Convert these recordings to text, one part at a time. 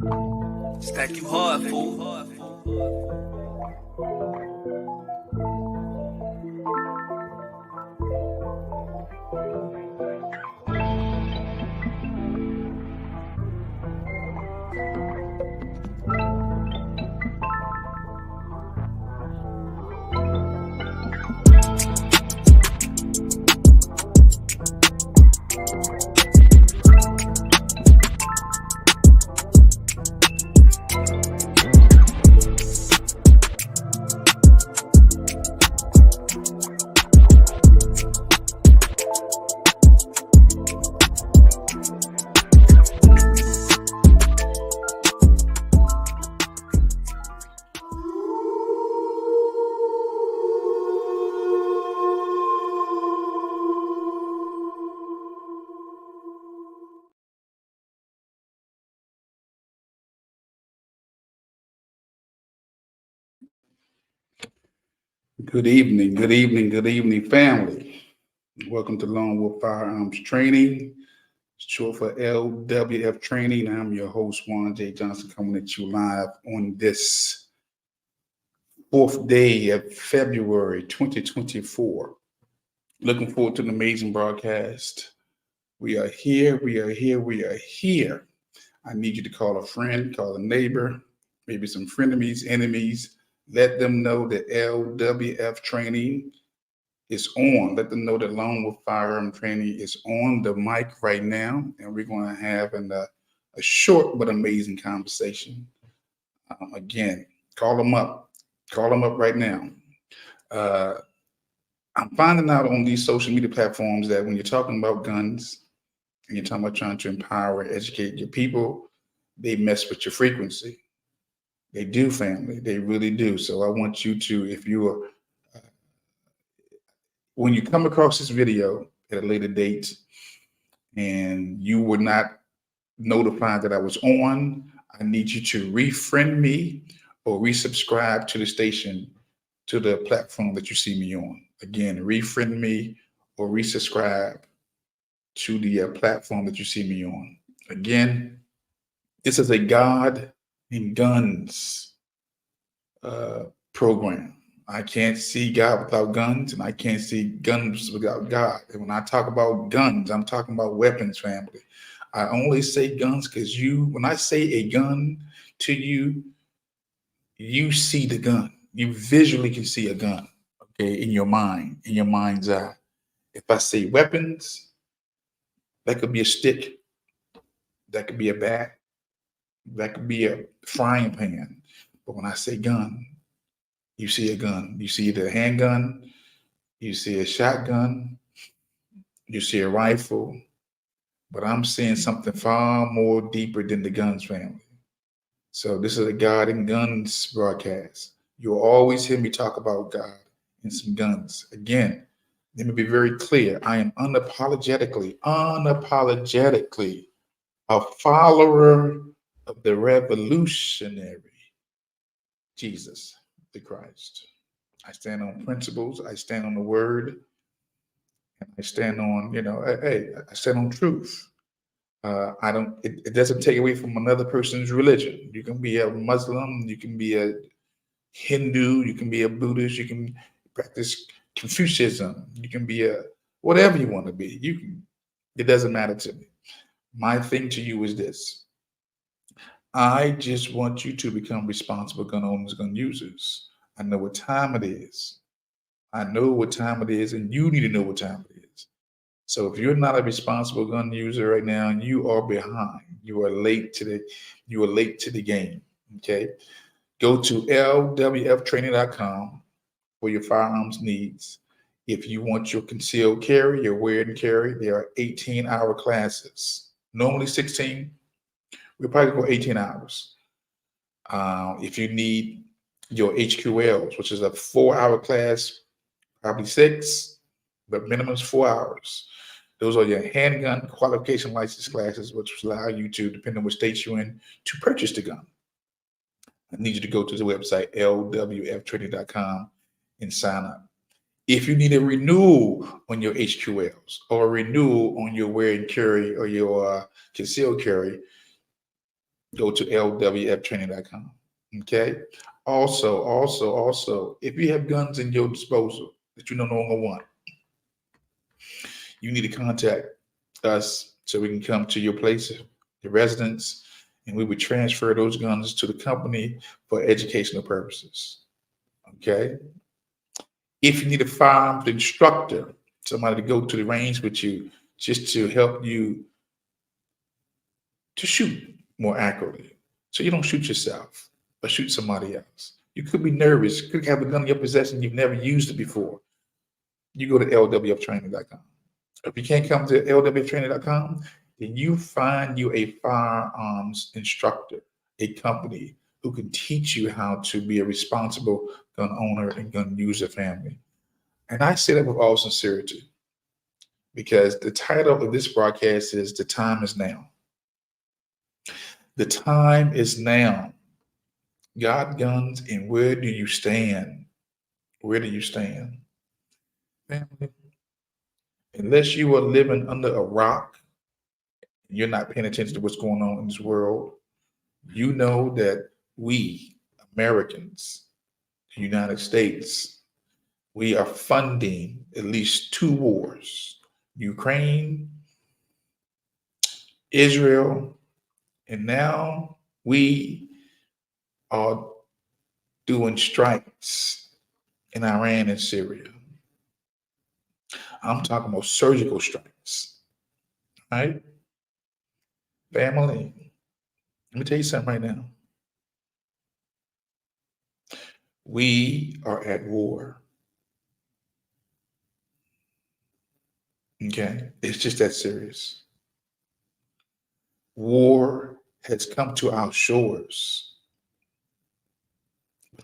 Stack you hard, fool. Good evening, good evening, good evening, family. Welcome to Lone Wolf Firearms Training, short for LWF Training. I'm your host, Juan J. Johnson, coming at you live on this fourth day of February 2024. Looking forward to an amazing broadcast. We are here, we are here, we are here. I need you to call a friend, call a neighbor, maybe some frenemies, enemies. Let them know that LWF Training is on. Let them know that Lone Wolf Firearm Training is on the mic right now, and we're going to have a short but amazing conversation. Again, call them up. Call them up right now. Uh, I'm finding out on these social media platforms that when you're talking about guns and you're talking about trying to empower, educate your people, they mess with your frequency. They do, family. They really do. So I want you to, if you are, when you come across this video at a later date and you were not notified that I was on, I need you to refriend me or resubscribe to the station, to the platform that you see me on. Again, refriend me or resubscribe to the platform that you see me on. Again, this is a God and Guns program. I can't see God without guns, and I can't see guns without God. And when I talk about guns, I'm talking about weapons, family. I only say guns because when I say a gun to you, you see the gun. You visually can see a gun, okay, in your mind, in your mind's eye. If I say weapons, that could be a stick, that could be a bat, that could be a frying pan. But when I say gun, you see a gun. You see the handgun, you see a shotgun, you see a rifle, but I'm seeing something far more deeper than the guns, family. So this is a God and Guns broadcast. You'll always hear me talk about God and some guns. Again, let me be very clear. I am unapologetically a follower of the revolutionary Jesus, the Christ. I stand on principles. I stand on the word. And I stand on, hey, I stand on truth. I don't. It doesn't take away from another person's religion. You can be a Muslim, you can be a Hindu, you can be a Buddhist, you can practice Confucianism, you can be a whatever you want to be. You can. It doesn't matter to me. My thing to you is this: I just want you to become responsible gun owners, gun users. I know what time it is. I know what time it is, and you need to know what time it is. So if you're not a responsible gun user right now, you are behind. You are late to the game. Okay. Go to lwftraining.com for your firearms needs. If you want your concealed carry, your wear and carry, there are 18-hour classes. Normally 16. We'll probably go 18 hours. If you need your HQLs, which is a 4-hour class, probably 6, but minimum is 4 hours. Those are your handgun qualification license classes, which allow you to, depending on what state you're in, to purchase the gun. I need you to go to the website, lwftraining.com, and sign up. If you need a renewal on your HQLs or a renewal on your wear and carry or your concealed carry, Go to lwftraining.com. Okay. Also, if you have guns in your disposal that you no longer want, you need to contact us so we can come to your place, your residence, and we would transfer those guns to the company for educational purposes. Okay. If you need a firearms instructor, somebody to go to the range with you just to help you to shoot more accurately, so you don't shoot yourself or shoot somebody else. You could be nervous, you could have a gun in your possession, you've never used it before. You go to lwftraining.com. If you can't come to lwftraining.com, then you find you a firearms instructor, a company who can teach you how to be a responsible gun owner and gun user family. And I say that with all sincerity because the title of this broadcast is The Time is Now. The time is now. God, guns, and where do you stand? Where do you stand? Family, unless you are living under a rock, you're not paying attention to what's going on in this world, you know that we, Americans, the United States, we are funding at least two wars: Ukraine, Israel, and now we are doing strikes in Iran and Syria. I'm talking about surgical strikes, right? Family, let me tell you something right now. We are at war. Okay? It's just that serious. War has come to our shores,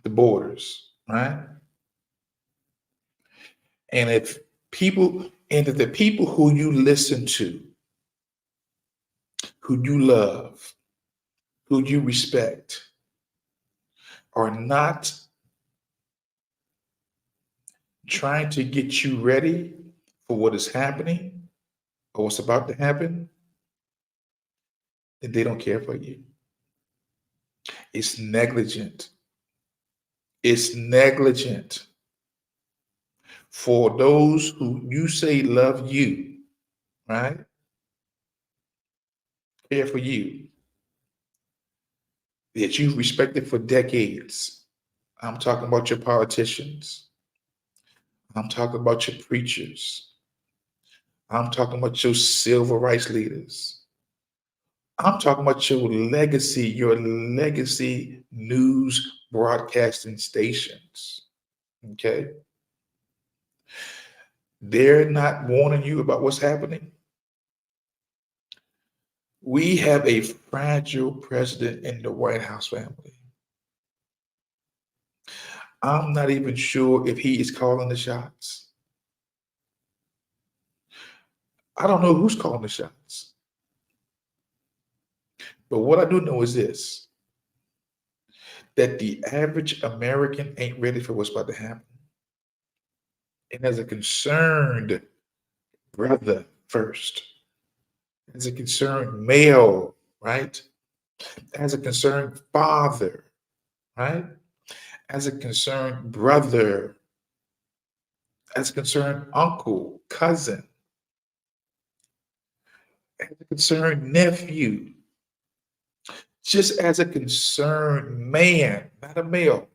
the borders, right? And if the people who you listen to, who you love, who you respect, are not trying to get you ready for what is happening or what's about to happen, then they don't care for you. It's negligent. It's negligent for those who you say love you, right? Care for you, that you've respected for decades. I'm talking about your politicians. I'm talking about your preachers. I'm talking about your civil rights leaders. I'm talking about your legacy news broadcasting stations. Okay? They're not warning you about what's happening. We have a fragile president in the White House family. I'm not even sure if he is calling the shots. I don't know who's calling the shots. But what I do know is this, that the average American ain't ready for what's about to happen. And as a concerned brother first, as a concerned male, right? As a concerned father, right? As a concerned brother, as a concerned uncle, cousin, as a concerned nephew, just as a concerned man, not a male.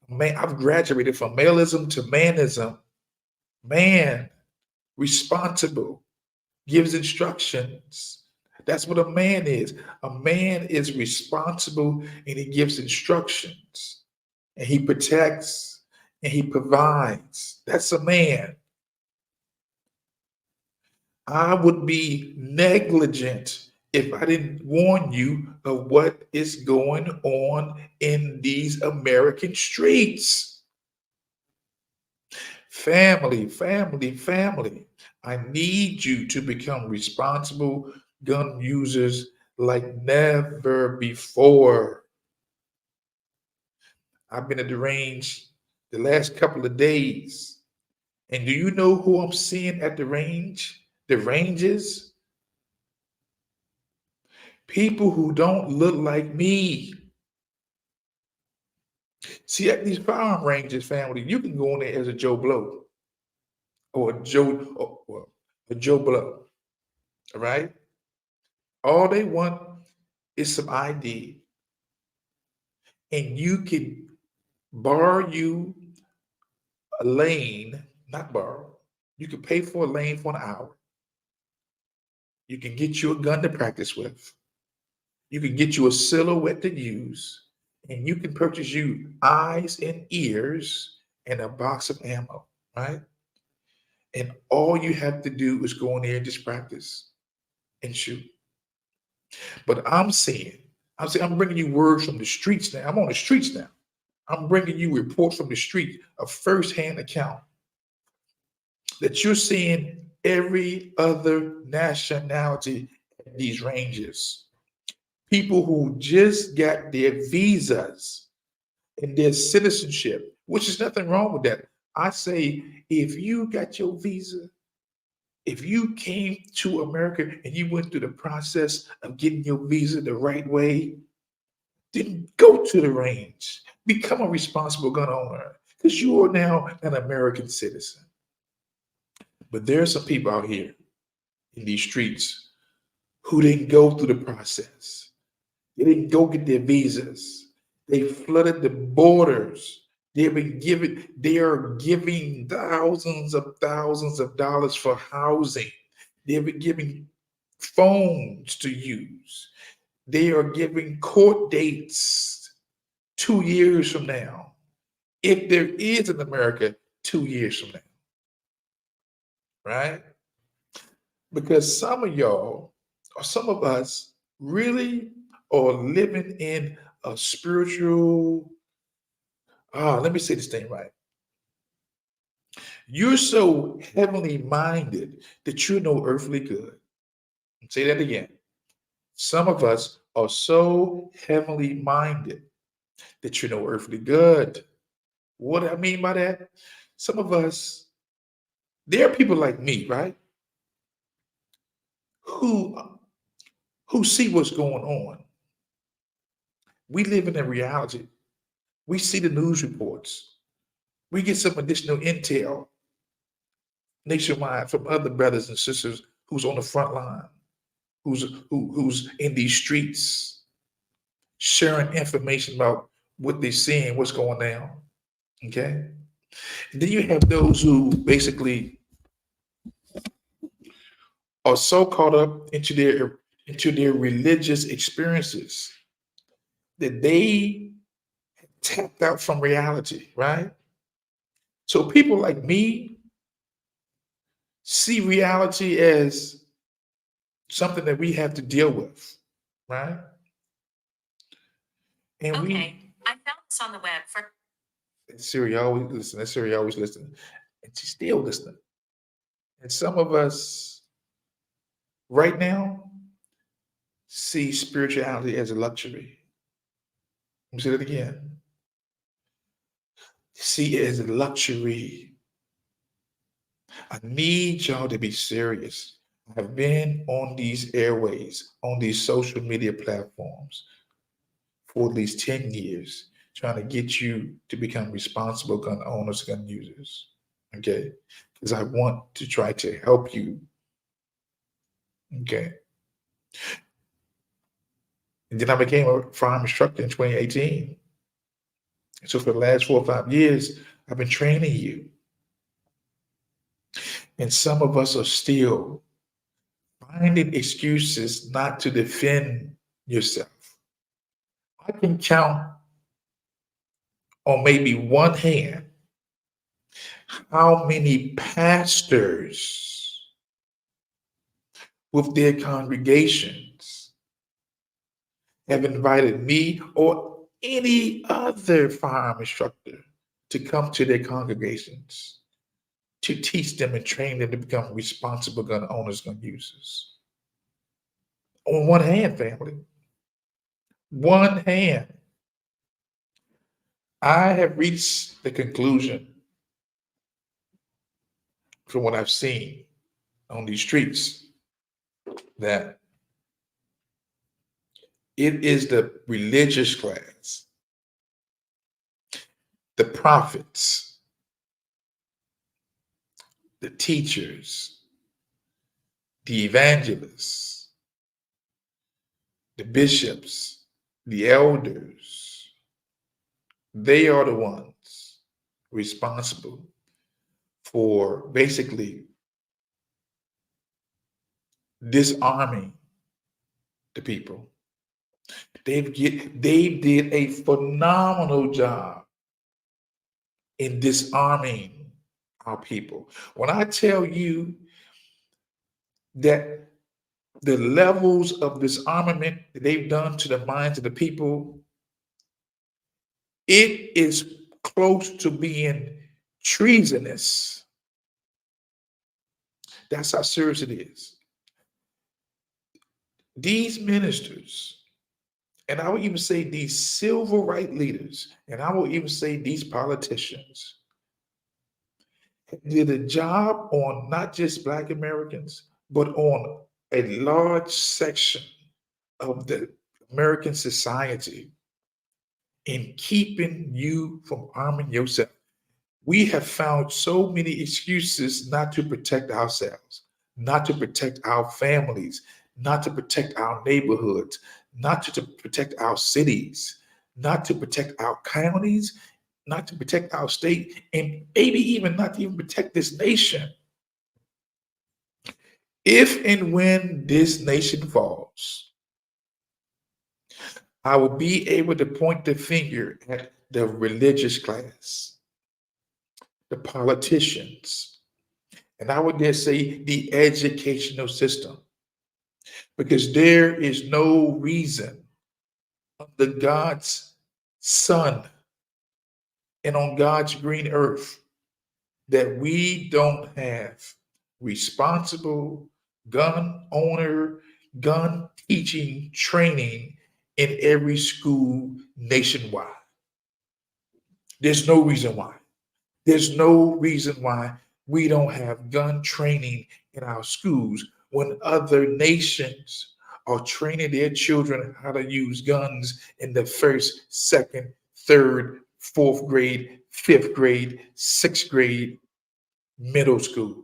Man, I've graduated from maleism to manism. Man, responsible, gives instructions. That's what a man is. A man is responsible and he gives instructions and he protects and he provides. That's a man. I would be negligent if I didn't warn you of what is going on in these American streets. Family, family, family. I need you to become responsible gun users like never before. I've been at the range the last couple of days. And do you know who I'm seeing at the range? The ranges? People who don't look like me. See, at these firearm ranges, family, you can go in there as a Joe Blow or a Joe Blow, all right? All they want is some ID, and you can borrow you a lane, not borrow. You can pay for a lane for an hour. You can get you a gun to practice with. You can get you a silhouette to use, and you can purchase you eyes and ears and a box of ammo, right? And all you have to do is go in there and just practice and shoot. But I'm saying, I'm bringing you words from the streets now. I'm on the streets now. I'm bringing you reports from the street, a firsthand account that you're seeing every other nationality at these ranges. People who just got their visas and their citizenship, which is nothing wrong with that. I say, if you got your visa, if you came to America and you went through the process of getting your visa the right way, then go to the range, become a responsible gun owner, because you are now an American citizen. But there are some people out here in these streets who didn't go through the process. They didn't go get their visas. They flooded the borders. They are giving thousands of dollars for housing. They've been giving phones to use. They are giving court dates 2 years from now. If there is an America 2 years from now, right? Because some of y'all or some of us really are living in a spiritual, let me say this thing right. You're so heavenly minded that you're no earthly good. Say that again. Some of us are so heavenly minded that you're no earthly good. What I mean by that? Some of us, there are people like me, right? Who who see what's going on. We live in a reality. We see the news reports. We get some additional intel nationwide from other brothers and sisters who's on the front line, who's in these streets, sharing information about what they're seeing, what's going down. Okay. And then you have those who basically are so caught up into their religious experiences that they tapped out from reality, right? So people like me see reality as something that we have to deal with, right? And okay, I found this on the web for Siri always listen. That Siri always listening, and she's still listening. And some of us right now see spirituality as a luxury. Let me say that again. See it as a luxury. I need y'all to be serious. I've been on these airways, on these social media platforms for at least 10 years, trying to get you to become responsible gun owners, gun users. Okay. Because I want to try to help you. Okay. And then I became a firearm instructor in 2018. So for the last 4 or 5 years, I've been training you. And some of us are still finding excuses not to defend yourself. I can count on maybe one hand how many pastors with their congregations have invited me or any other firearm instructor to come to their congregations to teach them and train them to become responsible gun owners, gun users. On one hand, family, one hand, I have reached the conclusion from what I've seen on these streets that It is the religious class, the prophets, the teachers, the evangelists, the bishops, the elders. They are the ones responsible for basically disarming the people. They did a phenomenal job in disarming our people. When I tell you that the levels of disarmament that they've done to the minds of the people, it is close to being treasonous. That's how serious it is. These ministers, and I would even say these civil rights leaders, and I will even say these politicians, did a job on not just Black Americans, but on a large section of the American society in keeping you from arming yourself. We have found so many excuses not to protect ourselves, not to protect our families, not to protect our neighborhoods, not to protect our cities, not to protect our counties, not to protect our state, and maybe even not to even protect this nation. If and when this nation falls, I will be able to point the finger at the religious class, the politicians, and I would dare say the educational system, because there is no reason under God's sun and on God's green earth that we don't have responsible gun owner, gun teaching training in every school nationwide. There's no reason why. There's no reason why we don't have gun training in our schools when other nations are training their children how to use guns in the first, second, third, fourth grade, fifth grade, sixth grade, middle school.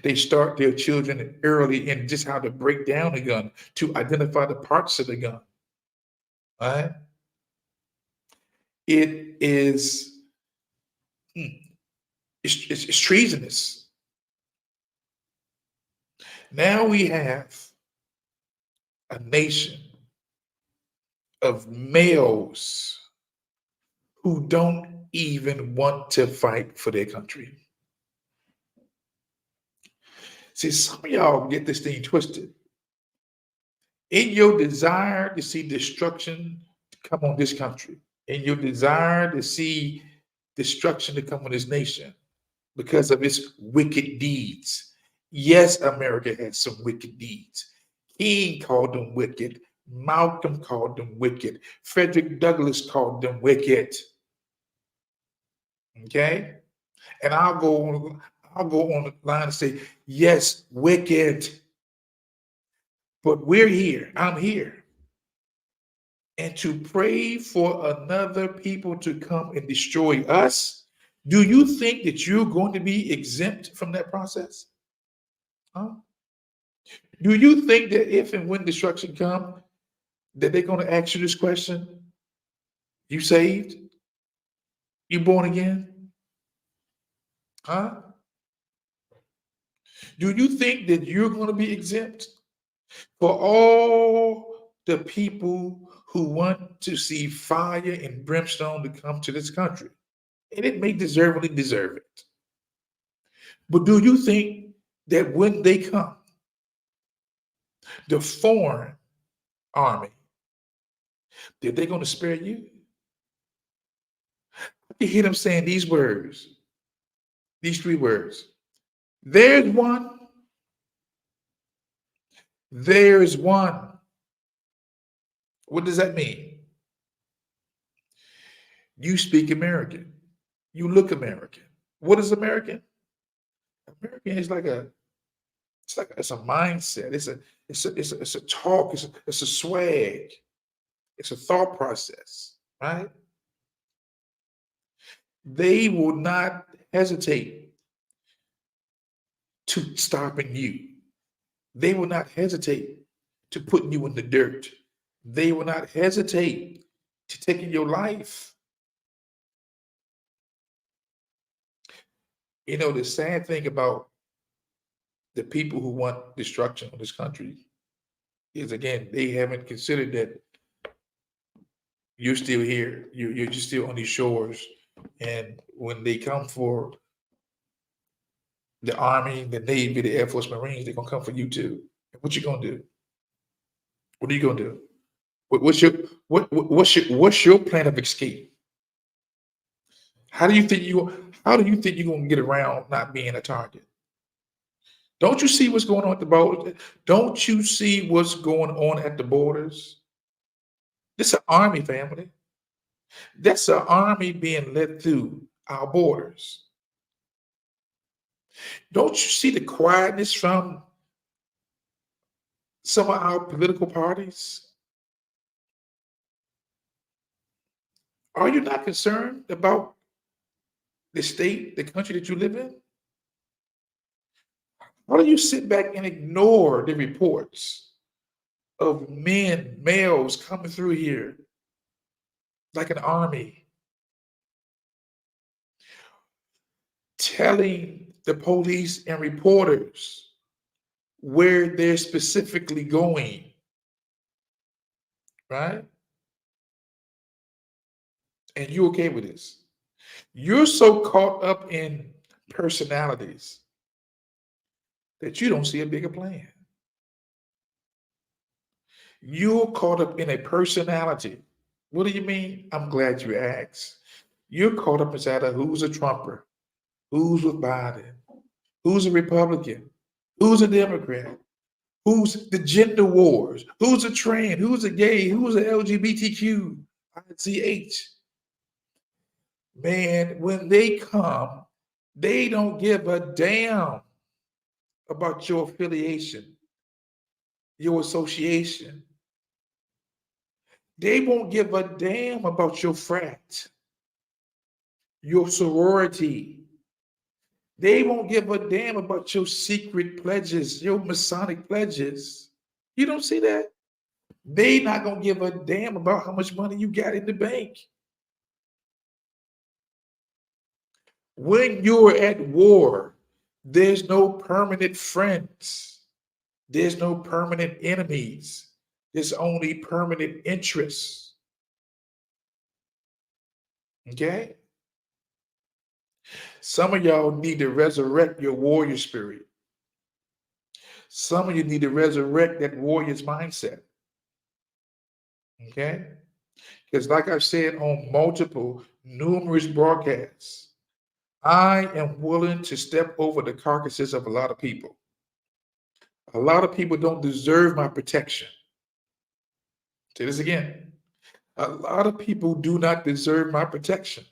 They start their children early in just how to break down a gun, to identify the parts of the gun. All right? It is it's treasonous. Now we have a nation of males who don't even want to fight for their country. See, some of y'all get this thing twisted. In your desire to see destruction come on this country, in your desire to see destruction to come on this nation because of its wicked deeds. Yes, America has some wicked deeds. King called them wicked. Malcolm called them wicked. Frederick Douglass called them wicked. Okay? And I'll go on the line and say, yes, wicked. But we're here. I'm here. And to pray for another people to come and destroy us, do you think that you're going to be exempt from that process? Huh? Do you think that if and when destruction comes, that they're going to ask you this question? You saved? You born again? Huh? Do you think that you're going to be exempt for all the people who want to see fire and brimstone to come to this country? And it may deservedly deserve it. But do you think that when they come, the foreign army, that they're going to spare you? You hear them saying these words, these three words. There's one. There's one. What does that mean? You speak American. You look American. What is American? American is like it's a mindset. It's a talk. It's a swag. It's a thought process, right? They will not hesitate to stopping you. They will not hesitate to putting you in the dirt. They will not hesitate to taking your life. You know, the sad thing about the people who want destruction of this country is, again, they haven't considered that you're still here. You're just still on these shores. And when they come for the Army, the Navy, the Air Force, Marines, they're gonna come for you too. And what you gonna do? What are you gonna do? What's your what's your plan of escape? How do you think you're gonna get around not being a target? Don't you see what's going on at the border? Don't you see what's going on at the borders? This is an army, family. That's an army being led through our borders. Don't you see the quietness from some of our political parties? Are you not concerned about the state, the country that you live in? Why do you sit back and ignore the reports of men, males coming through here like an army, telling the police and reporters where they're specifically going, right? And you okay with this? You're so caught up in personalities that you don't see a bigger plan. You're caught up in a personality. What do you mean? I'm glad you asked. You're caught up inside of who's a Trumper, who's with Biden, who's a Republican, who's a Democrat, who's the gender wars, who's a trans, who's a gay, who's a LGBTQ, ICH. Man, when they come, they don't give a damn about your affiliation, your association. They won't give a damn about your frat, your sorority. They won't give a damn about your secret pledges, your Masonic pledges. You don't see that? They not gonna give a damn about how much money you got in the bank. When you're at war, there's no permanent friends. There's no permanent enemies. There's only permanent interests. Okay? Some of y'all need to resurrect your warrior spirit. Some of you need to resurrect that warrior's mindset. Okay? Because, like I've said on numerous broadcasts, I am willing to step over the carcasses of a lot of people. A lot of people don't deserve my protection. Say this again. A lot of people do not deserve my protection,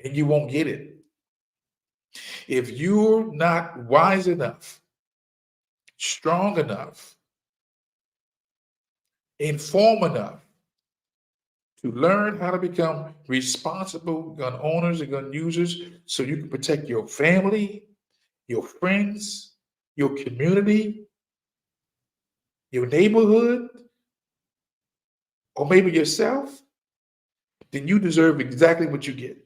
and you won't get it. If you're not wise enough, strong enough, informed enough to learn how to become responsible gun owners and gun users so you can protect your family, your friends, your community, your neighborhood, or maybe yourself, then you deserve exactly what you get.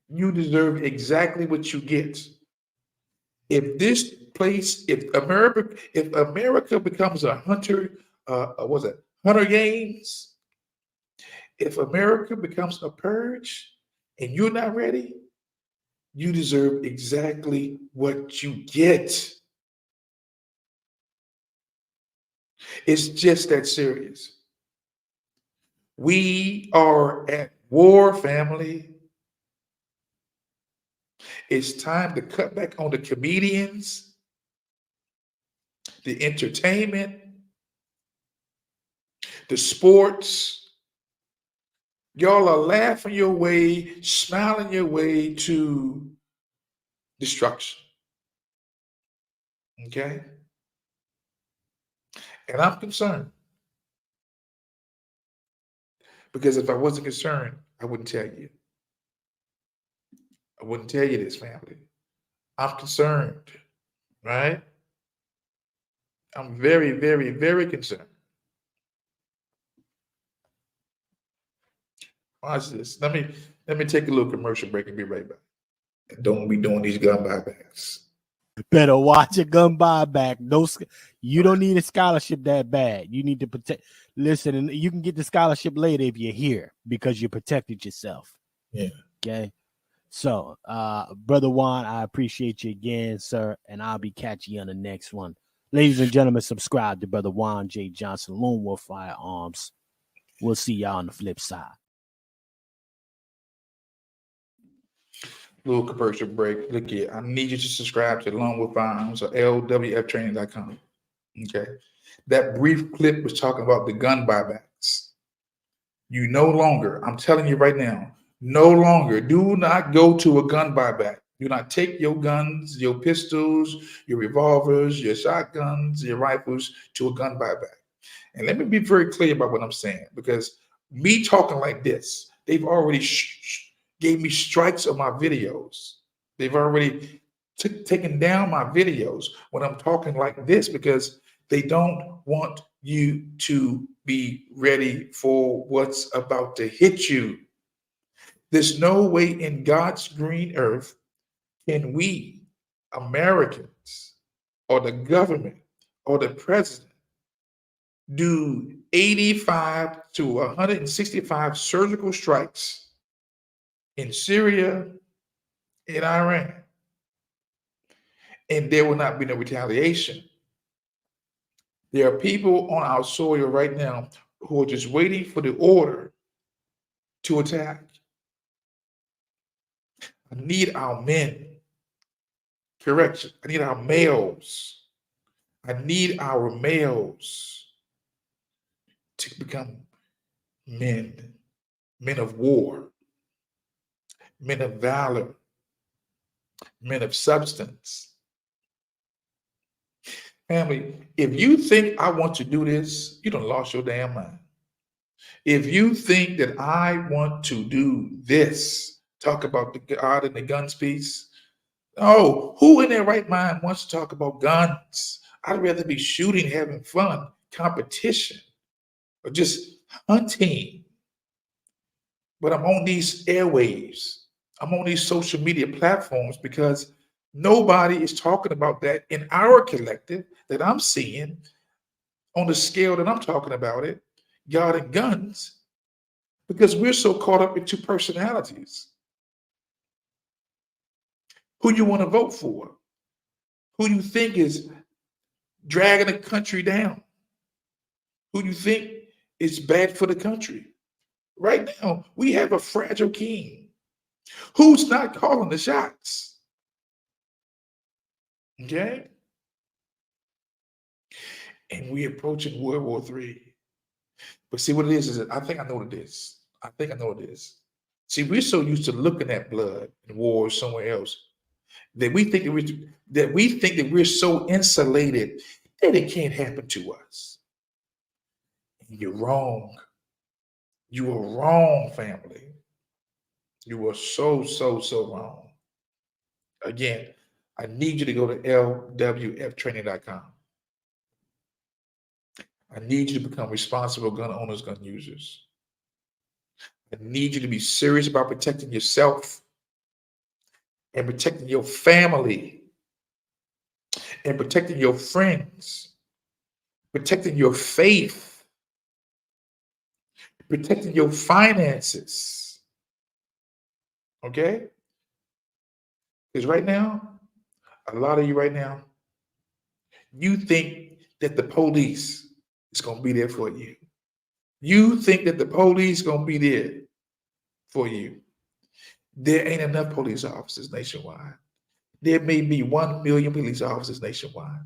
You deserve exactly what you get. If America becomes a Hunter Games, if America becomes a purge and you're not ready, you deserve exactly what you get. It's just that serious. We are at war, family. It's time to cut back on the comedians, the entertainment, the sports. Y'all are laughing your way, smiling your way to destruction. Okay? And I'm concerned because if I wasn't concerned, I wouldn't tell you. I wouldn't tell you this, family. I'm concerned, right? I'm very, very, very concerned. Watch this. Let me take a little commercial break and be right back. And don't be doing these gun buybacks. Better watch a gun buyback. You don't need a scholarship that bad. You need to protect. Listen, and you can get the scholarship later if you're here because you protected yourself. Yeah. Okay. So, Brother Juan, I appreciate you again, sir, and I'll be catching you on the next one. Ladies and gentlemen, subscribe to Brother Juan J. Johnson, Lone Wolf Firearms. We'll see y'all on the flip side. Little commercial break. Look here, I need you to subscribe to Lone Wolf Firearms or lwftraining.com. Okay. That brief clip was talking about the gun buybacks. You no longer, I'm telling you right now, no longer, do not go to a gun buyback. Do not take your guns, your pistols, your revolvers, your shotguns, your rifles to a gun buyback. And let me be very clear about what I'm saying, because me talking like this, they've already gave me strikes on my videos. They've already taken down my videos when I'm talking like this because they don't want you to be ready for what's about to hit you. There's no way in God's green earth can we, Americans, or the government, or the president, do 85 to 165 surgical strikes in Syria, in Iran, and there will not be no retaliation. There are people on our soil right now who are just waiting for the order to attack. I need our men. Correction. I need our males. I need our males to become men, men of war, men of valor, men of substance. Family, if you think I want to do this, you done lost your damn mind. If you think that I want to do this, talk about the God and the guns piece, oh, who in their right mind wants to talk about guns? I'd rather be shooting, having fun, competition, or just hunting. But I'm on these airwaves. I'm on these social media platforms because nobody is talking about that in our collective that I'm seeing on the scale that I'm talking about it, God and guns, because we're so caught up into personalities. Who you want to vote for? Who you think is dragging the country down? Who you think is bad for the country? Right now, we have a fragile king who's not calling the shots. Okay? And we're approaching World War III. But see what it is that I think I know what it is. I think I know what it is. See, we're so used to looking at blood and wars somewhere else that we think that we're so insulated that it can't happen to us. And you're wrong. You are wrong, family. You are so, so, so wrong. Again, I need you to go to lwftraining.com. I need you to become responsible gun owners, gun users. I need you to be serious about protecting yourself and protecting your family and protecting your friends, protecting your faith, protecting your finances. Okay? Because right now, a lot of you right now, you think that the police is going to be there for you. You think that the police is going to be there for you. There ain't enough police officers nationwide. There may be 1 million police officers nationwide.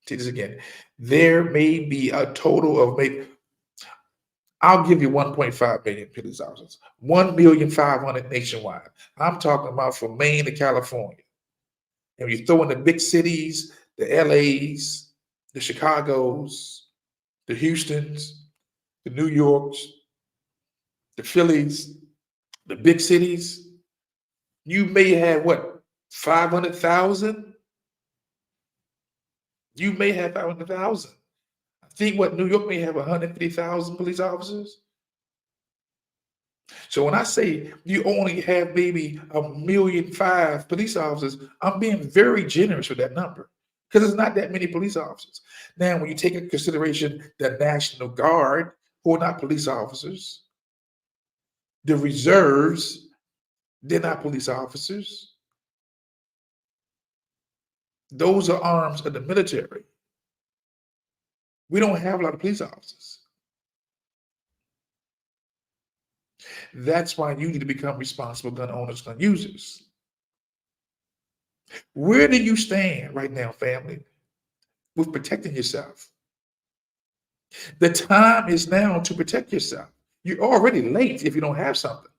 See this again. There may be a total of maybe, I'll give you 1.5 million police officers, 1,500,000 nationwide. I'm talking about from Maine to California. And you throw in the big cities, the LAs, the Chicagos, the Houstons, the New Yorks, the Phillies, the big cities, you may have what, 500,000? You may have 500,000. I think what New York may have 150,000 police officers. So when I say you only have maybe 1,000,005 police officers, I'm being very generous with that number because it's not that many police officers. Now, when you take into consideration the National Guard, who are not police officers, the reserves, they're not police officers. Those are arms of the military. We don't have a lot of police officers. That's why you need to become responsible gun owners, gun users. Where do you stand right now, family, with protecting yourself? The time is now to protect yourself. You're already late if you don't have something.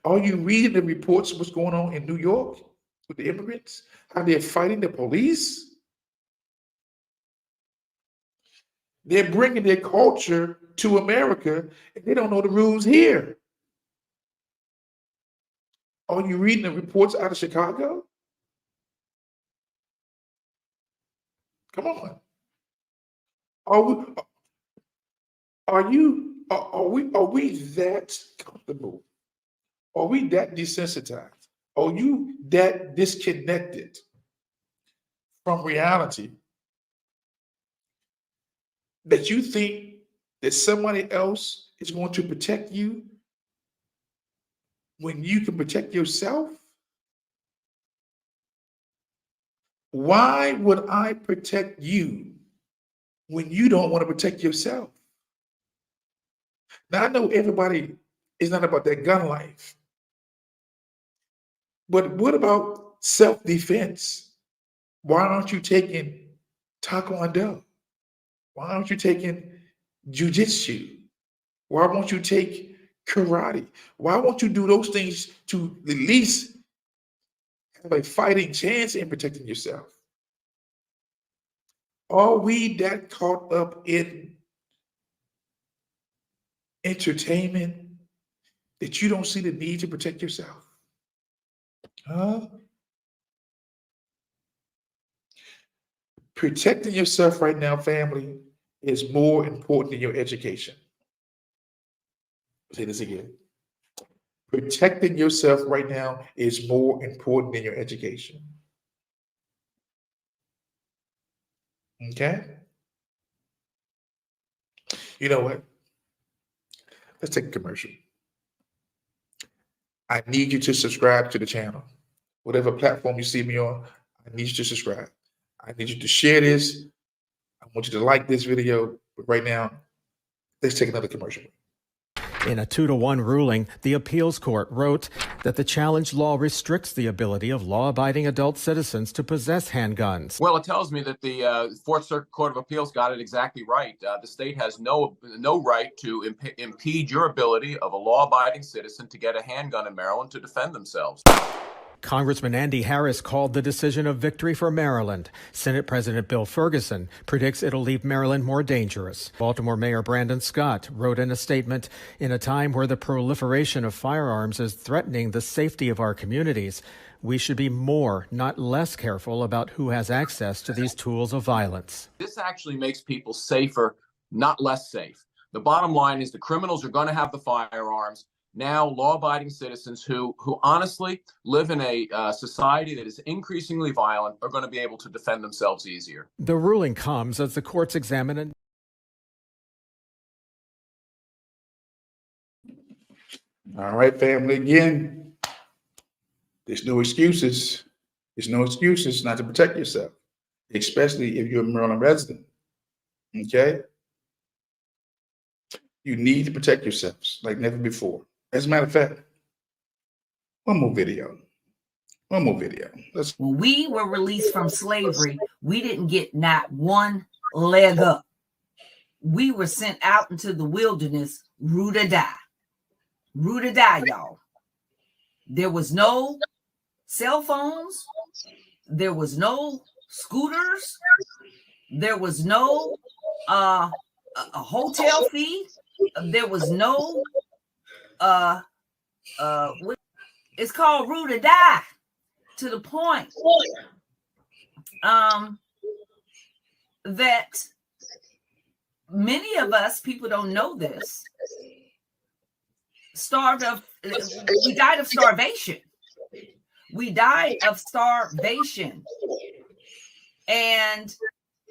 Are you reading the reports of what's going on in New York with the immigrants? How they're fighting the police? They're bringing their culture to America, and they don't know the rules here. Are you reading the reports out of Chicago? Come on. Are we that comfortable? Are we that desensitized? Are you that disconnected from reality that you think that somebody else is going to protect you when you can protect yourself? Why would I protect you when you don't want to protect yourself? Now, I know everybody is not about that gun life, but what about self-defense? Why aren't you taking Taekwondo? Why aren't you taking Jiu-Jitsu? Why won't you take karate? Why won't you do those things to at least have a fighting chance in protecting yourself? Are we that caught up in entertainment that you don't see the need to protect yourself? Huh? Protecting yourself right now, family, is more important than your education. I'll say this again. Protecting yourself right now is more important than your education. Okay? You know what? Let's take a commercial. I need you to subscribe to the channel. Whatever platform you see me on, I need you to subscribe. I need you to share this. I want you to like this video. But right now, let's take another commercial. In a 2-to-1 ruling, the appeals court wrote that the challenge law restricts the ability of law-abiding adult citizens to possess handguns. Well, it tells me that the Fourth Circuit Court of Appeals got it exactly right. The state has no right to impede your ability of a law-abiding citizen to get a handgun in Maryland to defend themselves. Congressman Andy Harris called the decision a victory for Maryland. Senate President Bill Ferguson predicts it'll leave Maryland more dangerous. Baltimore Mayor Brandon Scott wrote in a statement, "In a time where the proliferation of firearms is threatening the safety of our communities, we should be more, not less careful about who has access to these tools of violence." This actually makes people safer, not less safe. The bottom line is the criminals are going to have the firearms. Now, law-abiding citizens who honestly live in a society that is increasingly violent are going to be able to defend themselves easier. The ruling comes as the courts examine All right, family, again, there's no excuses. There's no excuses not to protect yourself, especially if you're a Maryland resident, okay? You need to protect yourselves like never before. As a matter of fact, one more video. When we were released from slavery, we didn't get not one leg up. We were sent out into the wilderness, root or die. Root or die, y'all. There was no cell phones. There was no scooters. There was no a hotel fee. There was no it's called root or die, to the point that many of us, people don't know this, we died of starvation. We died of starvation. And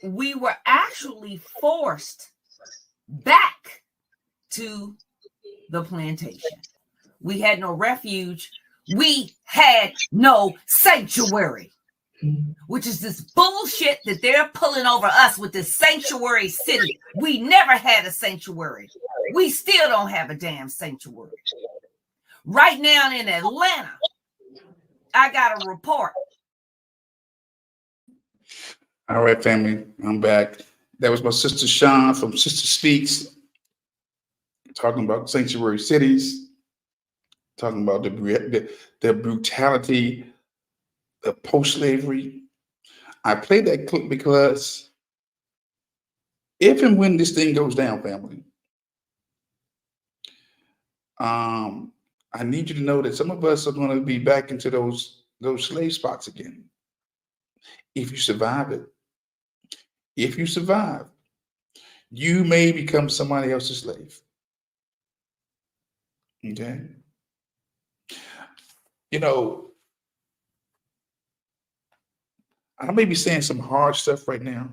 we were actually forced back to the plantation. We had no refuge. We had no sanctuary, which is this bullshit that they're pulling over us with this sanctuary city. We never had a sanctuary. We still don't have a damn sanctuary. Right now in Atlanta, I got a report. All right, family, I'm back. That was my sister Sean from Sister Speaks, talking about sanctuary cities, talking about the brutality of post-slavery. I played that clip because if and when this thing goes down, family, I need you to know that some of us are going to be back into those slave spots again. If you survive it, if you survive, you may become somebody else's slave. Okay? You know, I may be saying some hard stuff right now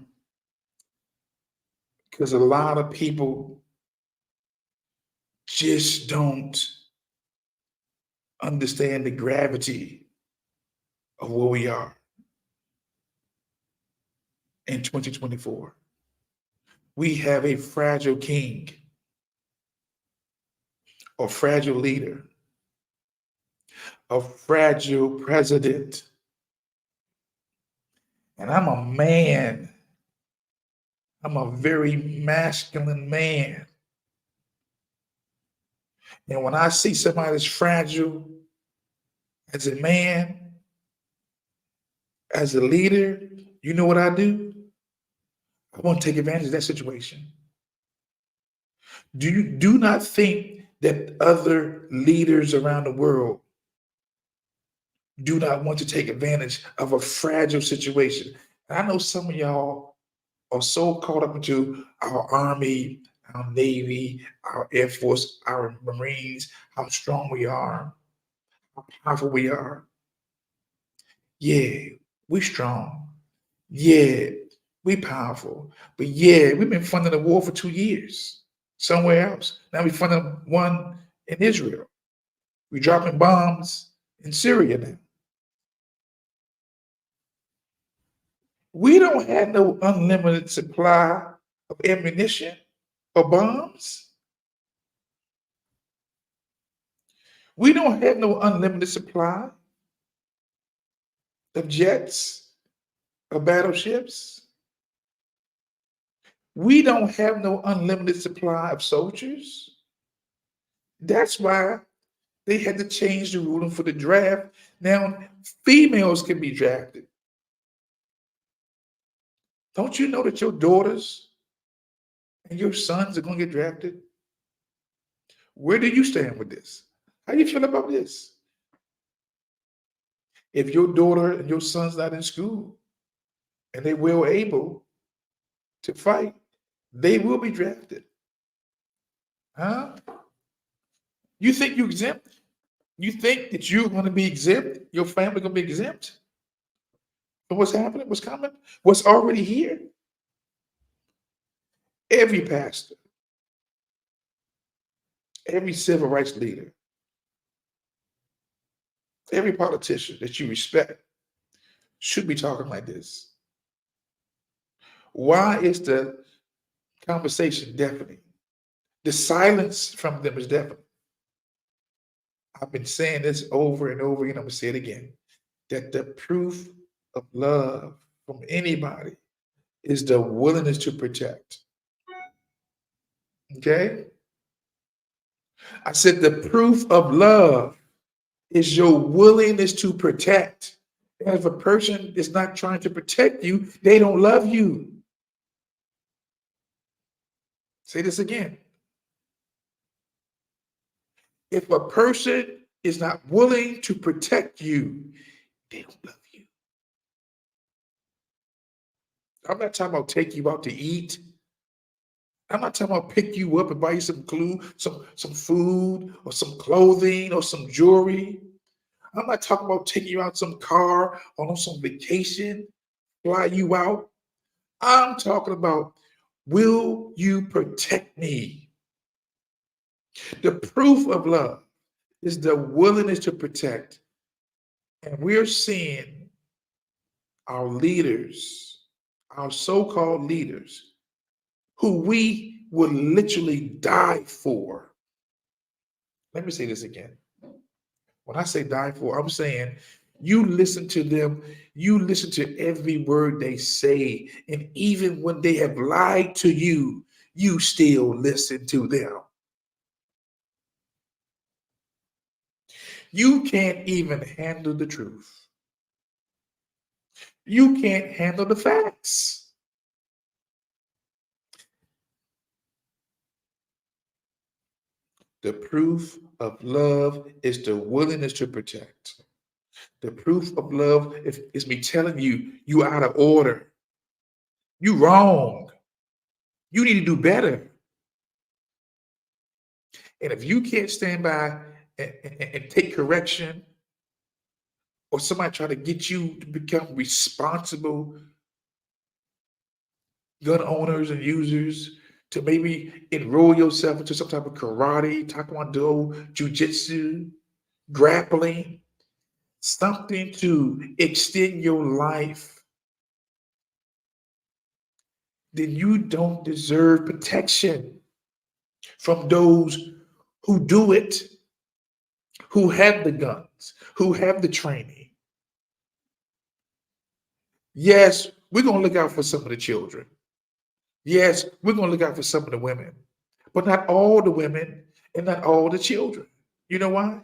because a lot of people just don't understand the gravity of where we are in 2024. We have a fragile king or fragile leader, a fragile president. And I'm a man. I'm a very masculine man. And when I see somebody that's fragile as a man, as a leader, you know what I do? I want to take advantage of that situation. Do not think that other leaders around the world do not want to take advantage of a fragile situation. And I know some of y'all are so caught up into our Army, our Navy, our Air Force, our Marines, how strong we are, how powerful we are. Yeah, we strong. Yeah, we powerful. But yeah, we've been funding the war for 2 years somewhere else. Now we're funding one in Israel. We're dropping bombs in Syria now. We don't have no unlimited supply of ammunition or bombs. We don't have no unlimited supply of jets or battleships. We don't have no unlimited supply of soldiers. That's why they had to change the ruling for the draft. Now, females can be drafted. Don't you know that your daughters and your sons are going to get drafted? Where do you stand with this? How do you feel about this? If your daughter and your son's not in school and they will able to fight, they will be drafted. Huh? You think you exempt? You think that you're going to be exempt? Your family going to be exempt? But what's happening? What's coming? What's already here? Every pastor, every civil rights leader, every politician that you respect should be talking like this. Why is the conversation deafening? The silence from them is deafening. I've been saying this over and over again. I'm going to say it again. That the proof of love from anybody is the willingness to protect. Okay? I said the proof of love is your willingness to protect. If a person is not trying to protect you, they don't love you. Say this again. If a person is not willing to protect you, they don't love you. I'm not talking about take you out to eat. I'm not talking about pick you up and buy you some food or some clothing or some jewelry. I'm not talking about taking you out some car or on some vacation, fly you out. I'm talking about, will you protect me? The proof of love is the willingness to protect. And we're seeing our leaders, our so-called leaders, who we would literally die for. Let me say this again. When I say die for, I'm saying you listen to them, you listen to every word they say, and even when they have lied to you, you still listen to them. You can't even handle the truth. You can't handle the facts. The proof of love is the willingness to protect. The proof of love is me telling you, you out of order. You wrong. You need to do better. And if you can't stand by and take correction, or somebody try to get you to become responsible gun owners and users, to maybe enroll yourself into some type of karate, taekwondo, jujitsu, grappling, something to extend your life, then you don't deserve protection from those who do it, who have the guns, who have the training. Yes, we're going to look out for some of the children. Yes, we're going to look out for some of the women, but not all the women and not all the children. You know why?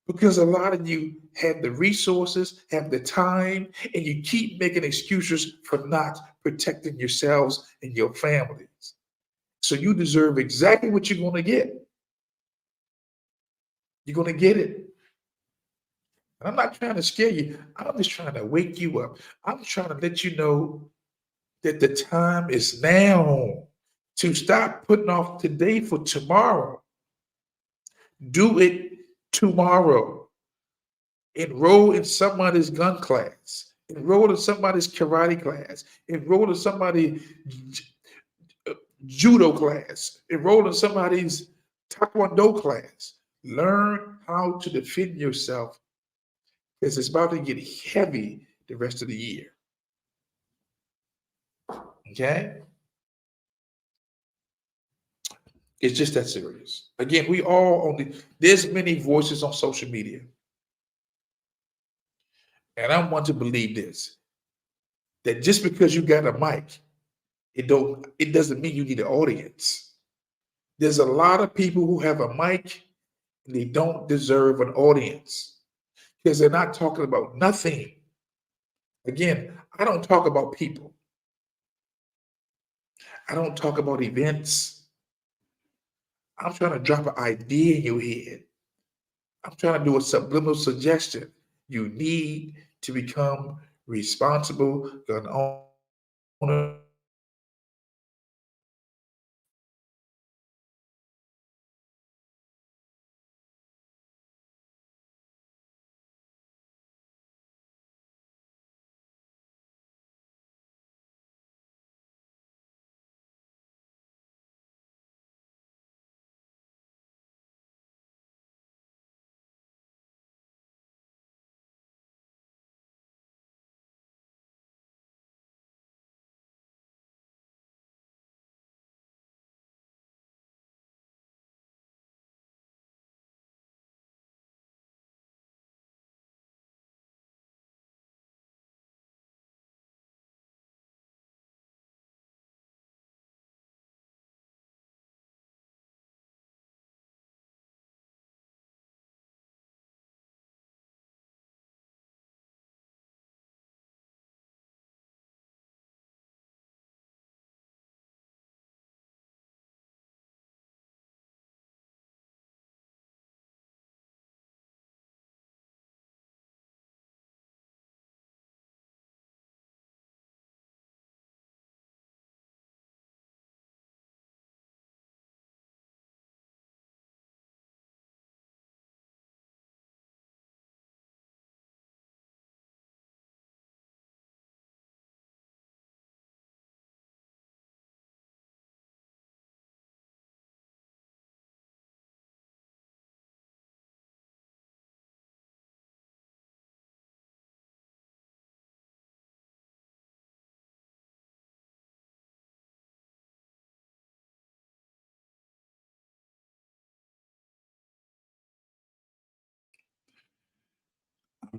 Because a lot of you have the resources, have the time, and you keep making excuses for not protecting yourselves and your families. So you deserve exactly what you're going to get. You're going to get it. And I'm not trying to scare you. I'm just trying to wake you up. I'm trying to let you know that the time is now to stop putting off today for tomorrow. Do it tomorrow. Enroll in somebody's gun class. Enroll in somebody's karate class. Enroll in somebody's judo class. Enroll in somebody's taekwondo class. Learn how to defend yourself because it's about to get heavy the rest of the year. Okay? It's just that serious. Again, we all there's many voices on social media. And I want to believe this, that just because you got a mic, it doesn't mean you need an audience. There's a lot of people who have a mic and they don't deserve an audience because they're not talking about nothing. Again, I don't talk about people. I don't talk about events. I'm trying to drop an idea in your head. I'm trying to do a subliminal suggestion. You need to become responsible gun owner.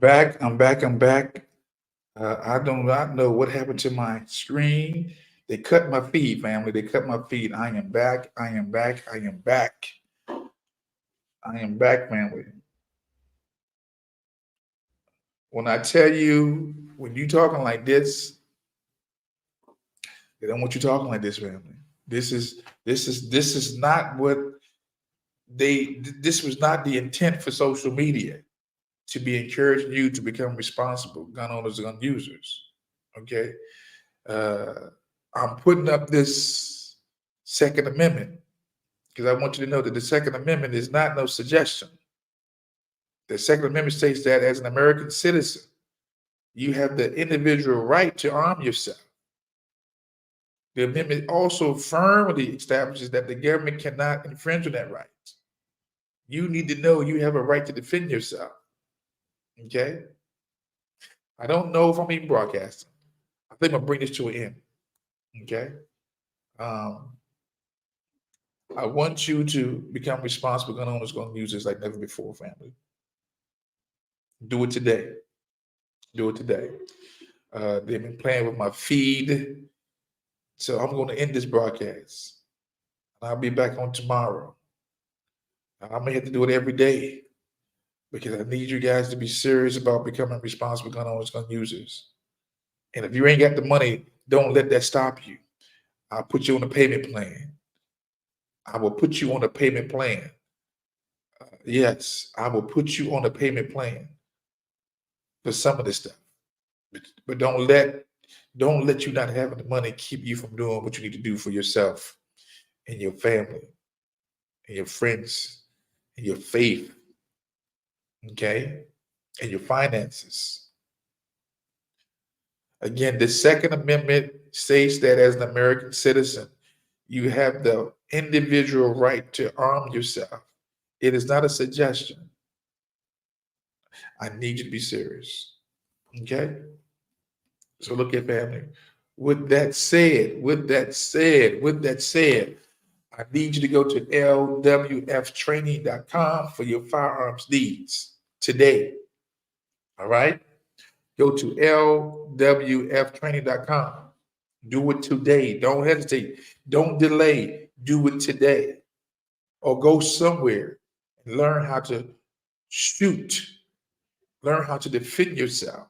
I'm back. I do not know what happened to my screen. They cut my feed, family. They cut my feed. I am back. I am back. I am back. I am back, family. When I tell you, when you talking like this, they don't want you talking like this, family. This is not what this was not the intent for social media to be encouraging you to become responsible gun owners and gun users. Okay. I'm putting up this Second Amendment because I want you to know that the Second Amendment is not no suggestion. The Second Amendment states that as an American citizen, you have the individual right to arm yourself. The amendment also firmly establishes that the government cannot infringe on that right. You need to know you have a right to defend yourself. Okay? I don't know if I'm even broadcasting. I think I'm gonna bring this to an end. Okay? I want you to become responsible gun owners, gun users like never before, family. Do it today. Do it today. They've been playing with my feed. So I'm going to end this broadcast. And I'll be back on tomorrow. I may have to do it every day because I need you guys to be serious about becoming responsible gun owners, gun users. And if you ain't got the money, don't let that stop you. I'll put you on a payment plan. I will put you on a payment plan. Yes, I will put you on a payment plan for some of this stuff. But don't let you not having the money keep you from doing what you need to do for yourself and your family and your friends and your faith, okay, and your finances. Again, the Second Amendment states that as an American citizen, you have the individual right to arm yourself. It is not a suggestion. I need you to be serious, okay? So look at family. With that said, I need you to go to lwftraining.com for your firearms needs today. All right? Go to lwftraining.com. Do it today. Don't hesitate. Don't delay. Do it today. Or go somewhere and learn how to shoot. Learn how to defend yourself.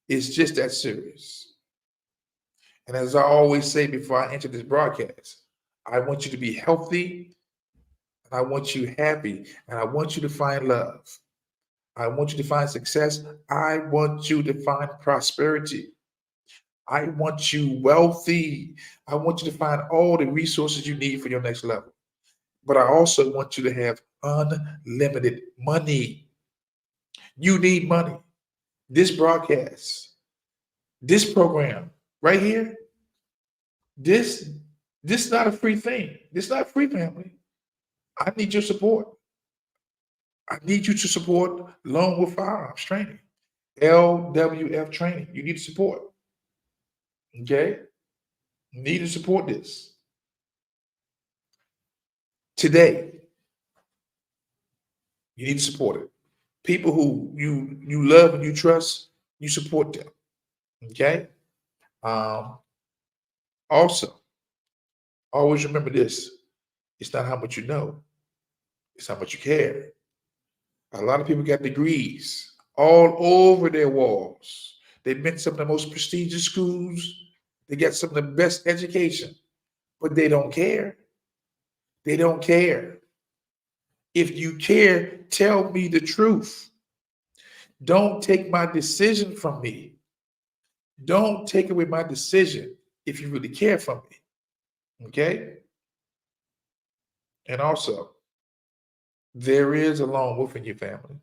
It's just that serious. And as I always say before I enter this broadcast, I want you to be healthy, and I want you happy, and I want you to find love. I want you to find success. I want you to find prosperity. I want you wealthy. I want you to find all the resources you need for your next level. But I also want you to have unlimited money. You need money. This broadcast, this program right here, this is not a free thing. This is not free, family. I need your support. I need you to support Lone Wolf Firearms Training, LWF Training. You need support. Okay? You need to support this. Today, you need to support it. People who you love and you trust, you support them. Okay? Also, always remember this. It's not how much you know, it's how much you care. A lot of people got degrees all over their walls. They've been to some of the most prestigious schools. They got some of the best education, but they don't care. They don't care. If you care, tell me the truth. Don't take my decision from me. Don't take away my decision if you really care for me. Okay? And also, there is a lone wolf in your family.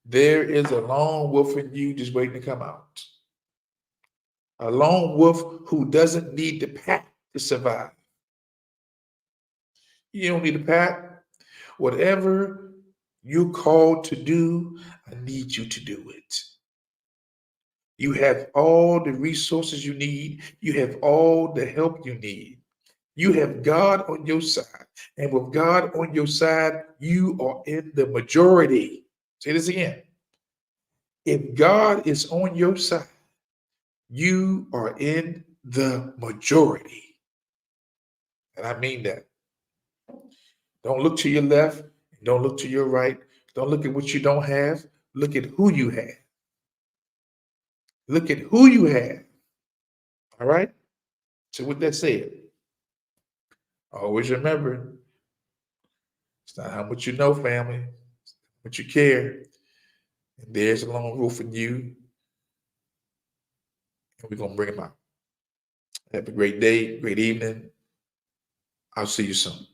There is a lone wolf in you just waiting to come out. A lone wolf who doesn't need the pack to survive. You don't need a pack. Whatever you're called to do, I need you to do it. You have all the resources you need. You have all the help you need. You have God on your side. And with God on your side, you are in the majority. Say this again. If God is on your side, you are in the majority. And I mean that. Don't look to your left. Don't look to your right. Don't look at what you don't have. Look at who you have. Look at who you have. All right? So with that said, always remember, it's not how much you know, family, it's how much you care. And there's a long roof in you. And we're going to bring him out. Have a great day, great evening. I'll see you soon.